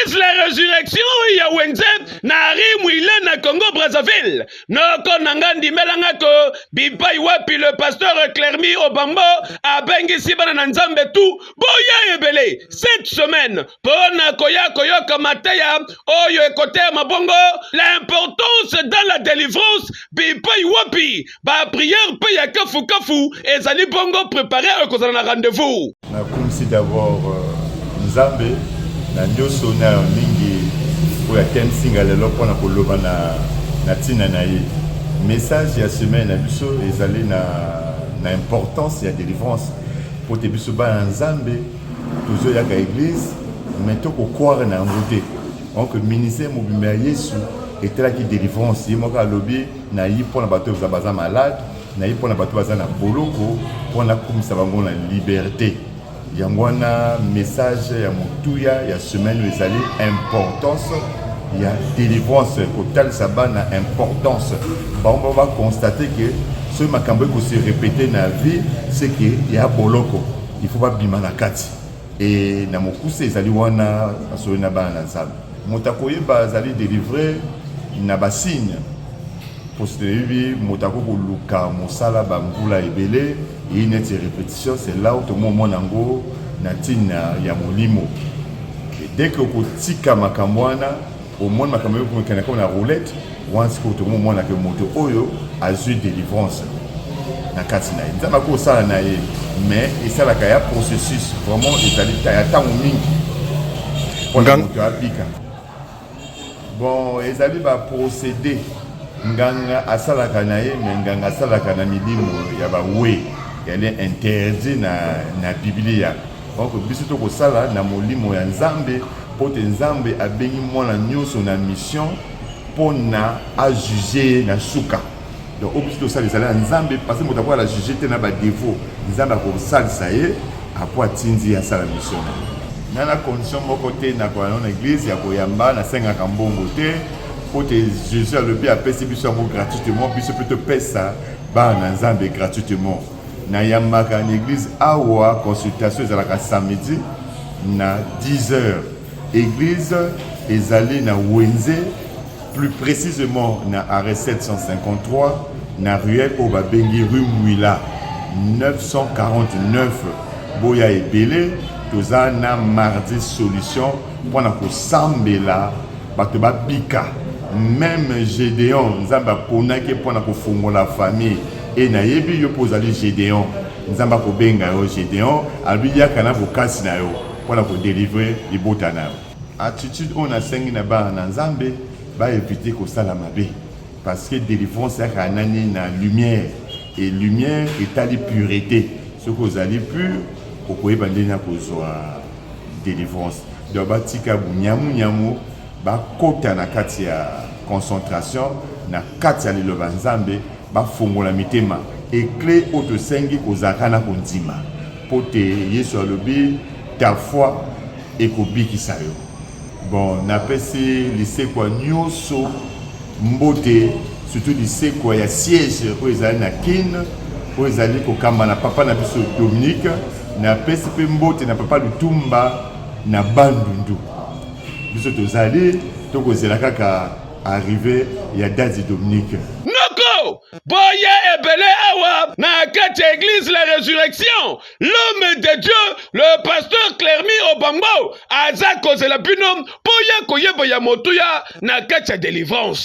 église la résurrection ya wenze na rimwile na Congo Brazzaville noko nanga ndimelanga ko bipai wapi le pasteur Clermy Obambo abengisi bana na nzambe tu boya ebele cette semaine pona koyoka mateya oyo ekotea mabongo l'importance dans la délivrance bipai wapi ba prière pe ya kafu ezali bongo préparé okozala na rendez-vous na kumsi d'abord nzambe na nyoso na mingi pour ya tensinga lelo pona koloba na tina na ye message ya semaine na biso ezali na importance ya délivrance pour te biso ba nzambe toujours ya ka église mais to ko croire na ngote donc ministère mobimba Yesu etela ki délivrance ye moka lobi na yi pona bato baza malade na yi pona bato baza na boloko pona kumisa bango na liberté yangwana message ya motuya ya semaine ezali importance ya délivrance kotal sabana importance bango va constater que ce makambo ko se répéter na vie c'est que ya boloko il faut pas bima na kati et na mokuse ezali wana asoli na bana nzambe motakoye bazali délivrer na basigne postérieur motako koluka mosala bambula ebele et une répétition c'est là où tout le monde nango na tina ya molimo et dès que kotika makamwana au monde makambo ko kana comme la roulette once que tout le monde na que moto oyo azui délivrance na katina nzamba ko sala na ye mais et ça la kaya processus vraiment ezali ta tango mingi on a moto apika bon ezali ba procéder nganga asalaka na ye mais nganga asalaka na milimo ya bawe elle est interdit na Biblia donc biso to ko sala na molimo ya nzambe pote nzambe abengi mwana nyonso na mission pona a juger na suka donc obito sala ezala nzambe parce que motapo la juger te na ba défaut nzambe ko salisa ye apo atinzi ya sala mission na condition moko te na ko na église ya koyamba na senga kambongo te pote Jésus le bien apesi biso yango gratuitement biso peut te pesa ba na nzambe gratuitement na yambaka en église awa consultation ezalaka samedi na 10h église ezali na Wenze plus précisément na arrêt 753 na ruelle au babengi rue Mouila 949 boya ebele toza na mardi solution pona ko sambela bato babika même Gédéon nzamba ponaki pona ko fongola famille et na yebi yo pozali Gédéon nzamba ko benga yo Gédéon abiya kana bokasi na yo pona ko délivrer libota na yo attitude on a sengi na ba na nzambe ba éviter ko sala mabe parce que délivrance ya kanani na lumière et lumière etali pureté ce que vous allez pur kokoyeba ndena kozwa délivrance donc batika bunyamu bakota na kati ya concentration na kati ya liloba nzambe bafongola mitema et clé auto sengi kozaka na kondima pote Yesu alobi ta foi ekobikisa yo bon napesi lisekwa nyonso mbote surtout lisekwa ya siège oyo ezali na kine oyo ezali kokamba na papa na biso Dominique napesi mpe mbote na papa Lutumba na Bandundu biso tozali tokozela kaka arrivé ya dadi Dominique noko boye ebele awa na kati ya église la résurrection l'homme de Dieu le pasteur Clermy Obambo aza kozela bino boya koyeba ya motuya na kati ya délivrance